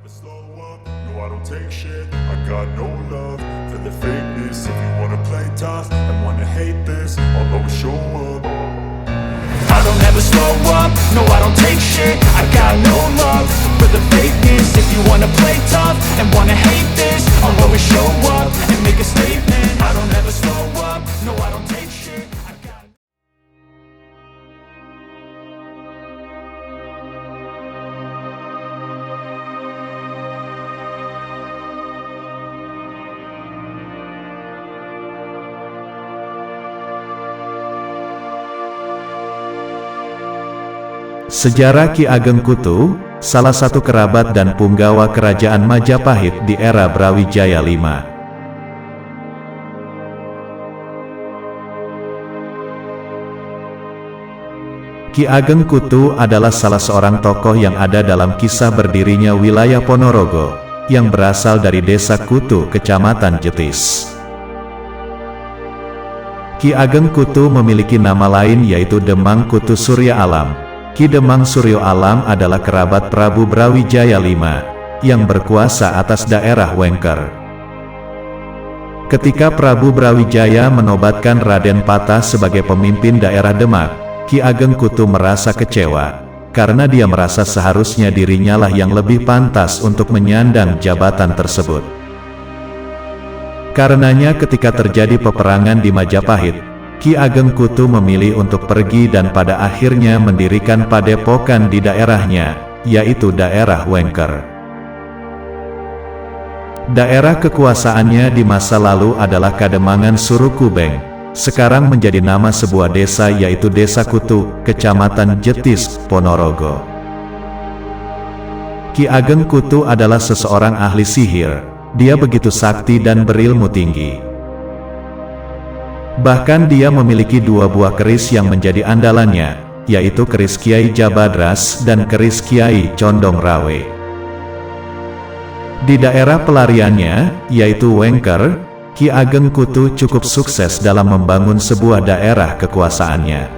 slow up, no I don't take shit. I got no love for the fakeness. If you wanna play tough and wanna hate this, I'll always show up. I don't ever slow up, no I don't take shit. I got no love for the fakeness. If you wanna play tough and wanna hate this, I'll always show up and make a statement. I don't ever slow up, no I don't take shit. I got Sejarah Ki Ageng Kutu, salah satu kerabat dan punggawa kerajaan Majapahit di era Brawijaya V. Ki Ageng Kutu adalah salah seorang tokoh yang ada dalam kisah berdirinya wilayah Ponorogo, yang berasal dari desa Kutu, kecamatan Jetis. Ki Ageng Kutu memiliki nama lain yaitu Demang Kutu Surya Alam. Ki Demang Suryo Alam adalah kerabat Prabu Brawijaya V, yang berkuasa atas daerah Wengker. Ketika Prabu Brawijaya menobatkan Raden Patah sebagai pemimpin daerah Demak, Ki Ageng Kutu merasa kecewa, karena dia merasa seharusnya dirinya lah yang lebih pantas untuk menyandang jabatan tersebut. Karenanya ketika terjadi peperangan di Majapahit, Ki Ageng Kutu memilih untuk pergi dan pada akhirnya mendirikan padepokan di daerahnya, yaitu daerah Wengker. Daerah kekuasaannya di masa lalu adalah Kademangan Surukubeng, sekarang menjadi nama sebuah desa yaitu Desa Kutu, Kecamatan Jetis, Ponorogo. Ki Ageng Kutu adalah seseorang ahli sihir, dia begitu sakti dan berilmu tinggi. Bahkan dia memiliki dua buah keris yang menjadi andalannya, yaitu keris Kiai Jabadras dan keris Kiai Condong Rawe. Di daerah pelariannya, yaitu Wengker, Ki Ageng Kutu cukup sukses dalam membangun sebuah daerah kekuasaannya.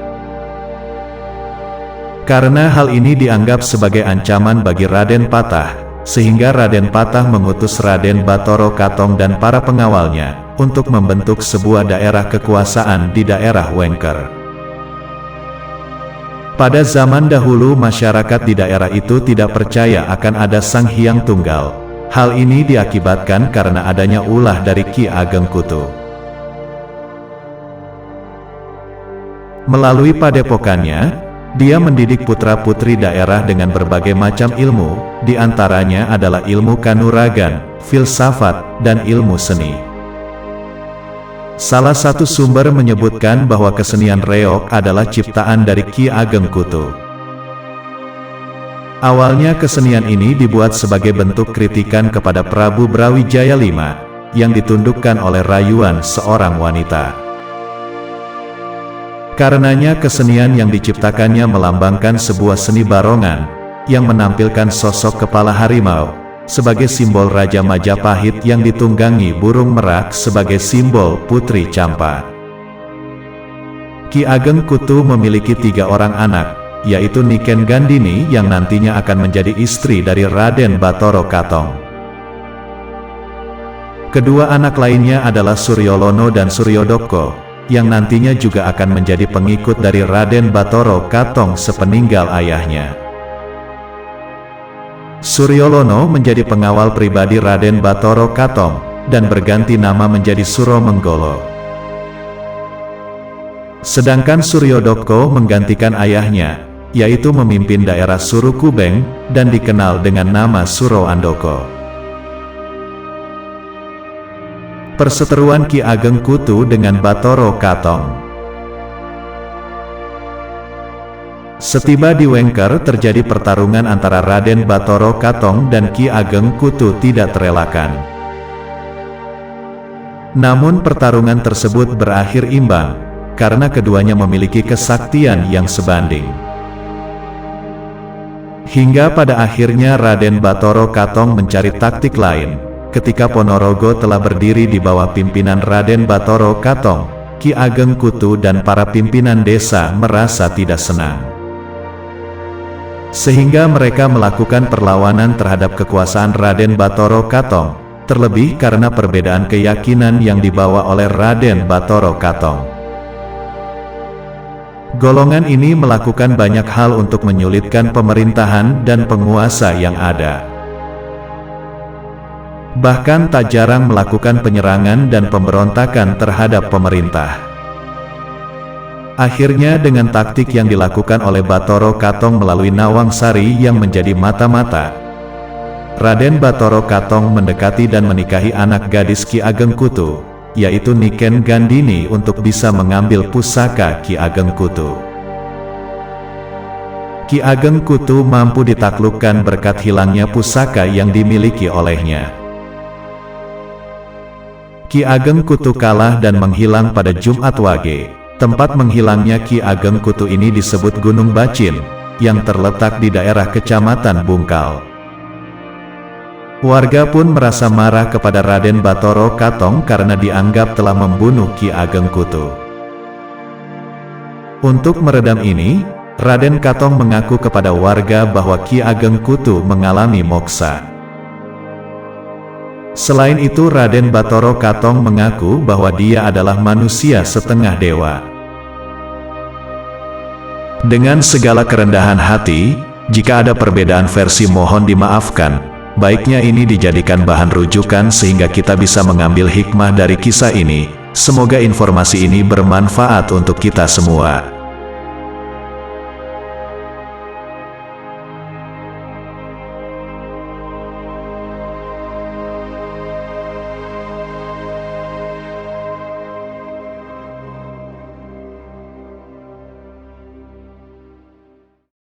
Karena hal ini dianggap sebagai ancaman bagi Raden Patah, sehingga Raden Patah mengutus Raden Batoro Katong dan para pengawalnya untuk membentuk sebuah daerah kekuasaan di daerah Wengker. Pada zaman dahulu masyarakat di daerah itu tidak percaya akan ada Sang Hyang Tunggal. Hal ini diakibatkan karena adanya ulah dari Ki Ageng Kutu. Melalui padepokannya, dia mendidik putra-putri daerah dengan berbagai macam ilmu, di antaranya adalah ilmu kanuragan, filsafat, dan ilmu seni. Salah satu sumber menyebutkan bahwa kesenian reog adalah ciptaan dari Ki Ageng Kutu. Awalnya kesenian ini dibuat sebagai bentuk kritikan kepada Prabu Brawijaya V, yang ditundukkan oleh rayuan seorang wanita. Karenanya kesenian yang diciptakannya melambangkan sebuah seni barongan, yang menampilkan sosok kepala harimau, sebagai simbol Raja Majapahit yang ditunggangi burung merak sebagai simbol Putri Campa. Ki Ageng Kutu memiliki 3 orang anak, yaitu Niken Gandini yang nantinya akan menjadi istri dari Raden Batoro Katong. Kedua anak lainnya adalah Suryolono dan Suryodoko, yang nantinya juga akan menjadi pengikut dari Raden Batoro Katong sepeninggal ayahnya. Suryolono menjadi pengawal pribadi Raden Batoro Katong, dan berganti nama menjadi Suromenggolo. Sedangkan Suryodoko menggantikan ayahnya, yaitu memimpin daerah Surukubeng, dan dikenal dengan nama Suro Andoko. Perseteruan Ki Ageng Kutu dengan Batoro Katong. Setiba di Wengker terjadi pertarungan antara Raden Batoro Katong dan Ki Ageng Kutu tidak terelakkan. Namun pertarungan tersebut berakhir imbang, karena keduanya memiliki kesaktian yang sebanding. Hingga pada akhirnya Raden Batoro Katong mencari taktik lain, ketika Ponorogo telah berdiri di bawah pimpinan Raden Batoro Katong, Ki Ageng Kutu dan para pimpinan desa merasa tidak senang. sehingga mereka melakukan perlawanan terhadap kekuasaan Raden Batara Katong, terlebih karena perbedaan keyakinan yang dibawa oleh Raden Batara Katong. Golongan ini melakukan banyak hal untuk menyulitkan pemerintahan dan penguasa yang ada. Bahkan tak jarang melakukan penyerangan dan pemberontakan terhadap pemerintah. Akhirnya dengan taktik yang dilakukan oleh Batara Katong melalui Nawang Sari yang menjadi mata-mata, Raden Batara Katong mendekati dan menikahi anak gadis Ki Ageng Kutu, yaitu Niken Gandini untuk bisa mengambil pusaka Ki Ageng Kutu. Ki Ageng Kutu mampu ditaklukkan berkat hilangnya pusaka yang dimiliki olehnya. Ki Ageng Kutu kalah dan menghilang pada Jumat Wage. Tempat menghilangnya Ki Ageng Kutu ini disebut Gunung Bacin, yang terletak di daerah Kecamatan Bungkal. Warga pun merasa marah kepada Raden Batara Katong karena dianggap telah membunuh Ki Ageng Kutu. Untuk meredam ini, Raden Katong mengaku kepada warga bahwa Ki Ageng Kutu mengalami moksa. Selain itu Raden Batara Katong mengaku bahwa dia adalah manusia setengah dewa. Dengan segala kerendahan hati, jika ada perbedaan versi mohon dimaafkan, baiknya ini dijadikan bahan rujukan sehingga kita bisa mengambil hikmah dari kisah ini. Semoga informasi ini bermanfaat untuk kita semua.